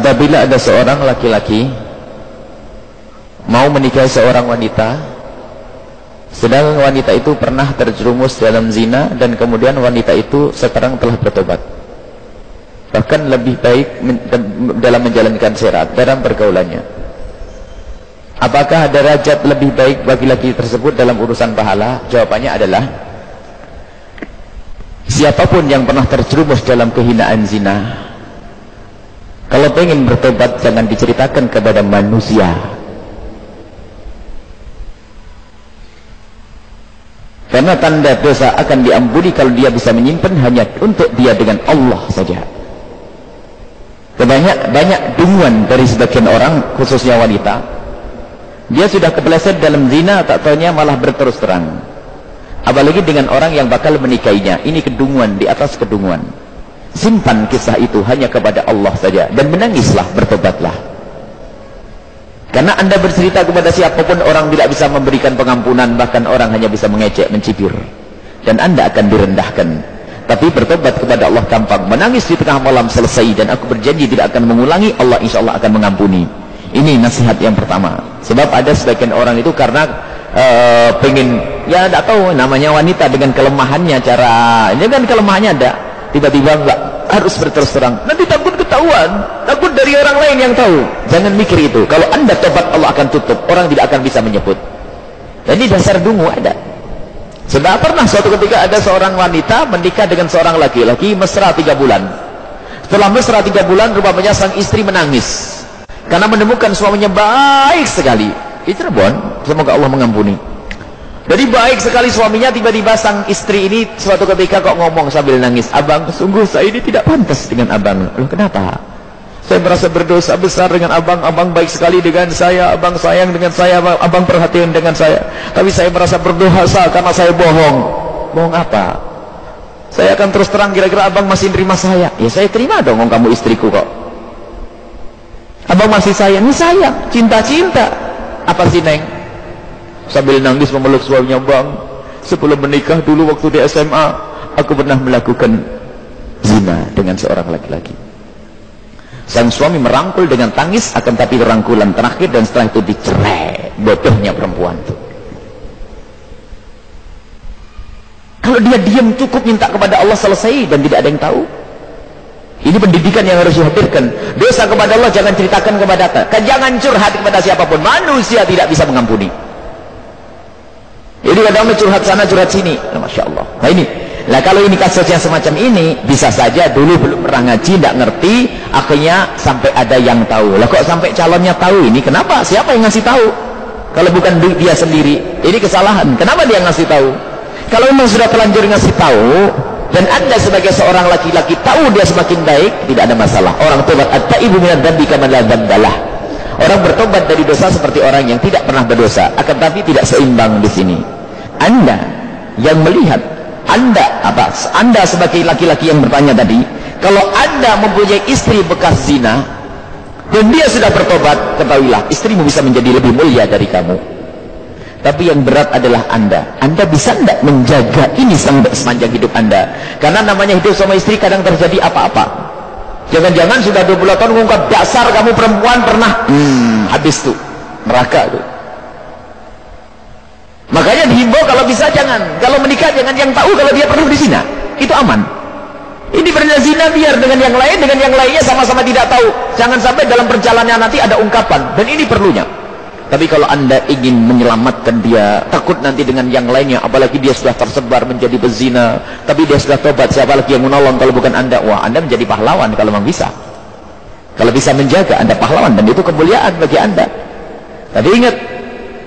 apabila ada seorang laki-laki mau menikahi seorang wanita, sedang wanita itu pernah terjerumus dalam zina, dan kemudian wanita itu sekarang telah bertobat, bahkan lebih baik dalam menjalankan syariat dalam pergaulannya, apakah ada derajat lebih baik bagi laki tersebut dalam urusan pahala? Jawabannya adalah, siapapun yang pernah terjerumus dalam kehinaan zina, kalau pengen bertobat jangan diceritakan kepada manusia, karena tanda dosa akan diampuni kalau dia bisa menyimpan hanya untuk dia dengan Allah saja. Banyak dunguan dari sebagian orang, khususnya wanita, dia sudah kepleset dalam zina, tak taunya malah berterus terang, apalagi dengan orang yang bakal menikahinya. Ini kedunguan di atas kedunguan. Simpan kisah itu hanya kepada Allah saja, dan menangislah, bertobatlah. Karena anda bercerita kepada siapapun, orang tidak bisa memberikan pengampunan, bahkan orang hanya bisa mengejek, mencibir, dan anda akan direndahkan. Tapi bertobat kepada Allah gampang. Menangis di tengah malam selesai, dan aku berjanji tidak akan mengulangi, Allah insya Allah akan mengampuni. Ini nasihat yang pertama. Sebab ada sebagian orang itu karena pengen, ya tidak tahu, namanya wanita dengan kelemahannya, cara ini kan kelemahannya ada, tiba-tiba enggak, harus berterus terang, nanti takut ketahuan, takut dari orang lain yang tahu. Jangan mikir itu. Kalau anda tobat, Allah akan tutup, orang tidak akan bisa menyebut. Jadi dasar dungu ada. Sudah pernah suatu ketika ada seorang wanita menikah dengan seorang laki-laki, mesra 3 bulan. Setelah mesra 3 bulan, rupanya sang istri menangis karena menemukan suaminya baik sekali. Di Cirebon, semoga Allah mengampuni. Jadi baik sekali suaminya, tiba-tiba sang istri ini suatu ketika kok ngomong sambil nangis, abang, sungguh saya ini tidak pantas dengan abang. Loh, kenapa? Saya merasa berdosa besar dengan abang, abang baik sekali dengan saya, abang sayang dengan saya, abang perhatian dengan saya. Tapi saya merasa berdosa karena saya bohong. Bohong apa? Saya akan terus terang, kira-kira abang masih terima saya? Ya saya terima dong, kamu istriku kok. Abang masih sayang? Ini sayang, cinta-cinta. Apa sih Neng? Sambil nangis memeluk suaminya, bang, sebelum menikah dulu waktu di SMA, aku pernah melakukan zina dengan seorang laki-laki. Sang suami merangkul dengan tangis, akan tapi rangkulan terakhir, dan setelah itu dicerai. Bodohnya perempuan itu. Kalau dia diam cukup minta kepada Allah, selesai, dan tidak ada yang tahu. Ini pendidikan yang harus dihadirkan. Dosa kepada Allah jangan ceritakan kepada kita, jangan curhat kepada siapapun, manusia tidak bisa mengampuni. Jadi kadang curhat sana curhat sini, Masya Allah. Nah ini, nah kalau ini kasus yang semacam ini, bisa saja dulu belum pernah ngaji, tidak ngerti, akhirnya sampai ada yang tahu. Lah kok sampai calonnya tahu ini? Kenapa? Siapa yang ngasih tahu? Kalau bukan dia sendiri, ini kesalahan. Kenapa dia ngasih tahu? Kalau memang sudah telanjur ngasih tahu, dan anda sebagai seorang laki-laki tahu dia semakin baik, tidak ada masalah. Orang tobat at-taibu minadz dzambi kaman la dzambalah. Orang bertobat dari dosa seperti orang yang tidak pernah berdosa, akan tapi tidak seimbang di sini. Anda yang melihat, anda sebagai laki-laki yang bertanya tadi, kalau anda mempunyai istri bekas zina dan dia sudah bertobat, ketahuilah istrimu bisa menjadi lebih mulia dari kamu. Tapi yang berat adalah anda bisa tidak menjaga ini sepanjang hidup anda? Karena namanya hidup sama istri kadang terjadi apa-apa. Jangan-jangan sudah 20 tahun mengungkap, dasar kamu perempuan pernah, habis tuh neraka tuh. Makanya dihimbau kalau bisa jangan, kalau menikah jangan yang tahu kalau dia pernah berzina, itu aman. Ini pernah zina, biar dengan yang lainnya sama-sama tidak tahu. Jangan sampai dalam perjalanannya nanti ada ungkapan, dan ini perlunya. Tapi kalau anda ingin menyelamatkan dia, takut nanti dengan yang lainnya, apalagi dia sudah tersebar menjadi berzina, tapi dia sudah tobat, siapa lagi yang menolong kalau bukan anda? Wah, anda menjadi pahlawan kalau memang bisa. Kalau bisa menjaga, anda pahlawan, dan itu kemuliaan bagi anda. Tapi ingat,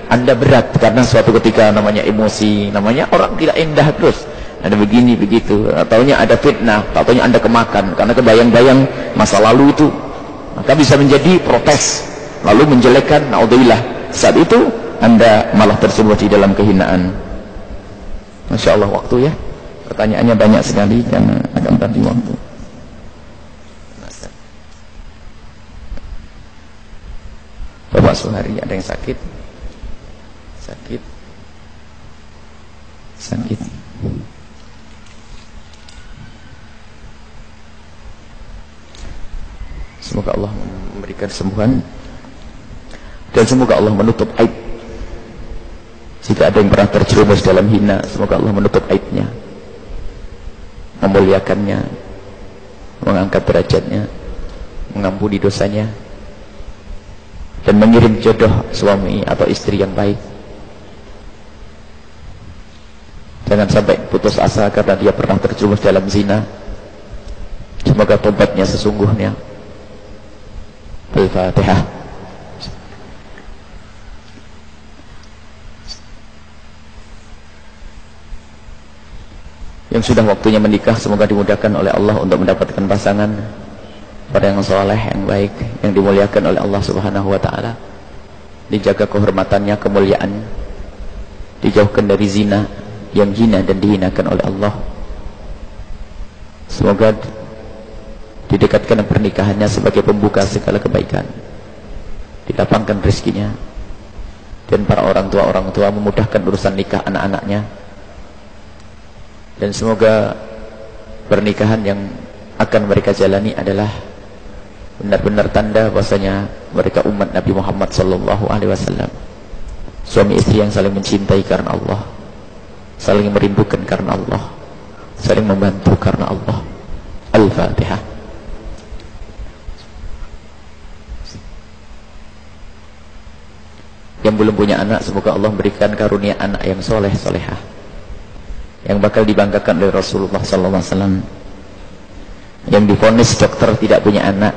anda berat karena suatu ketika namanya emosi, namanya orang tidak indah terus. Ada begini begitu, taunya ada fitnah, taunya anda kemakan karena kebayang-bayang masa lalu itu. Maka bisa menjadi protes, lalu menjelekkan, naudzubillah. Saat itu anda malah tersebut di dalam kehinaan. Masya Allah, waktu ya. Pertanyaannya banyak sekali karena akan tadi waktu. Bapak Suhari, ada yang sakit? Sakit. Semoga Allah kesembuhan. Dan semoga Allah menutup aib. Jika ada yang pernah terjerumus dalam hina, semoga Allah menutup aibnya, memuliakannya, mengangkat derajatnya, mengampuni dosanya, dan mengirim jodoh suami atau istri yang baik. Jangan sampai putus asa karena dia pernah terjerumus dalam zina. Semoga tobatnya sesungguhnya. Al-Fatihah. Yang sudah waktunya menikah, semoga dimudahkan oleh Allah untuk mendapatkan pasangan pada yang soleh, yang baik, yang dimuliakan oleh Allah Subhanahu wa ta'ala, dijaga kehormatannya, kemuliaan, dijauhkan dari zina, yang hina dan dihinakan oleh Allah. Semoga didekatkan pernikahannya sebagai pembuka segala kebaikan, dilapangkan rezekinya, dan para orang tua memudahkan urusan nikah anak-anaknya. Dan semoga pernikahan yang akan mereka jalani adalah benar-benar tanda bahwasanya mereka umat Nabi Muhammad SAW, suami istri yang saling mencintai karena Allah, saling merindukan karena Allah, saling membantu karena Allah. Al-Fatihah. Yang belum punya anak, semoga Allah berikan karunia anak yang soleh solehah, yang bakal dibanggakan oleh Rasulullah SAW, yang divonis dokter tidak punya anak,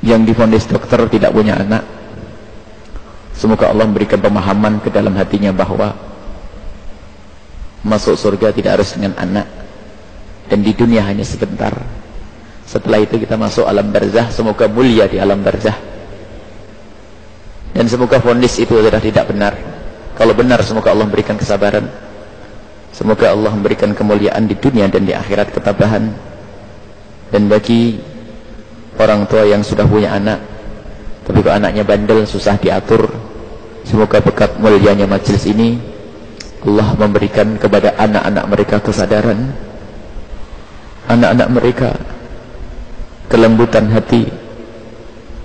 yang divonis dokter tidak punya anak, semoga Allah memberikan pemahaman ke dalam hatinya bahwa masuk surga tidak harus dengan anak, dan di dunia hanya sebentar. Setelah itu kita masuk alam barzah, semoga mulia di alam barzah. Dan semoga vonis itu adalah tidak benar. Kalau benar, semoga Allah memberikan kesabaran, semoga Allah memberikan kemuliaan di dunia dan di akhirat, ketabahan. Dan bagi orang tua yang sudah punya anak tapi kok anaknya bandel, susah diatur, semoga berkat mulianya majelis ini Allah memberikan kepada anak-anak mereka kesadaran, anak-anak mereka kelembutan hati,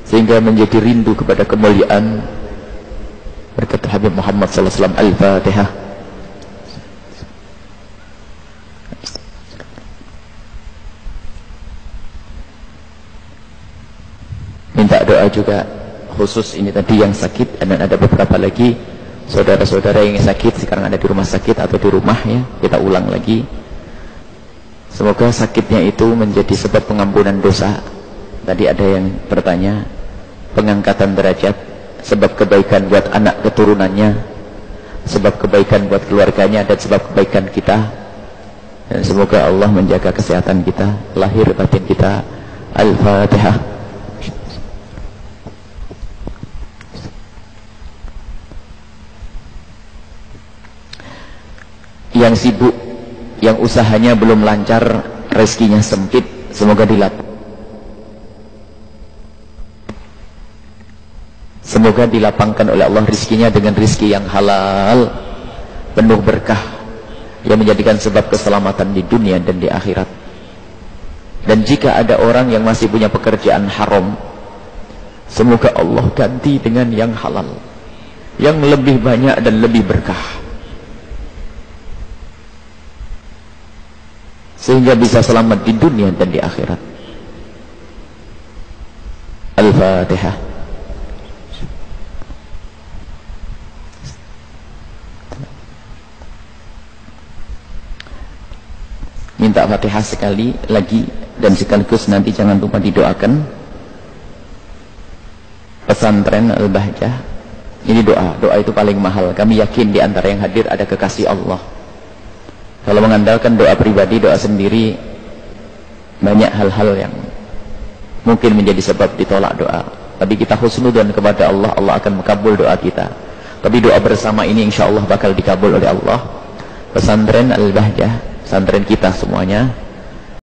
sehingga menjadi rindu kepada kemuliaan berkat Habib Muhammad SAW. Al-Fatihah. Minta doa juga khusus ini tadi yang sakit, dan ada beberapa lagi saudara-saudara yang sakit sekarang ada di rumah sakit atau di rumah, ya, kita ulang lagi. Semoga sakitnya itu menjadi sebab pengampunan dosa. Tadi ada yang bertanya, pengangkatan derajat, sebab kebaikan buat anak keturunannya, sebab kebaikan buat keluarganya, dan sebab kebaikan kita. Dan semoga Allah menjaga kesehatan kita, lahir batin kita. Al-Fatihah. Yang sibuk, yang usahanya belum lancar, rezekinya sempit, semoga dilapangkan oleh Allah rezekinya dengan rezeki yang halal, penuh berkah, yang menjadikan sebab keselamatan di dunia dan di akhirat. Dan jika ada orang yang masih punya pekerjaan haram, semoga Allah ganti dengan yang halal, yang lebih banyak dan lebih berkah, sehingga bisa selamat di dunia dan di akhirat. Al-Fatihah. Minta Fatihah sekali lagi, dan sekaligus nanti jangan lupa didoakan pesantren Al-Bahjah. Ini doa itu paling mahal. Kami yakin di antara yang hadir ada kekasih Allah. Kalau mengandalkan doa pribadi, doa sendiri, banyak hal-hal yang mungkin menjadi sebab ditolak doa. Tapi kita husnudzon kepada Allah, Allah akan mengabul doa kita. Tapi doa bersama ini insya Allah bakal dikabul oleh Allah. Pesantren Al-Bahjah, pesantren kita semuanya,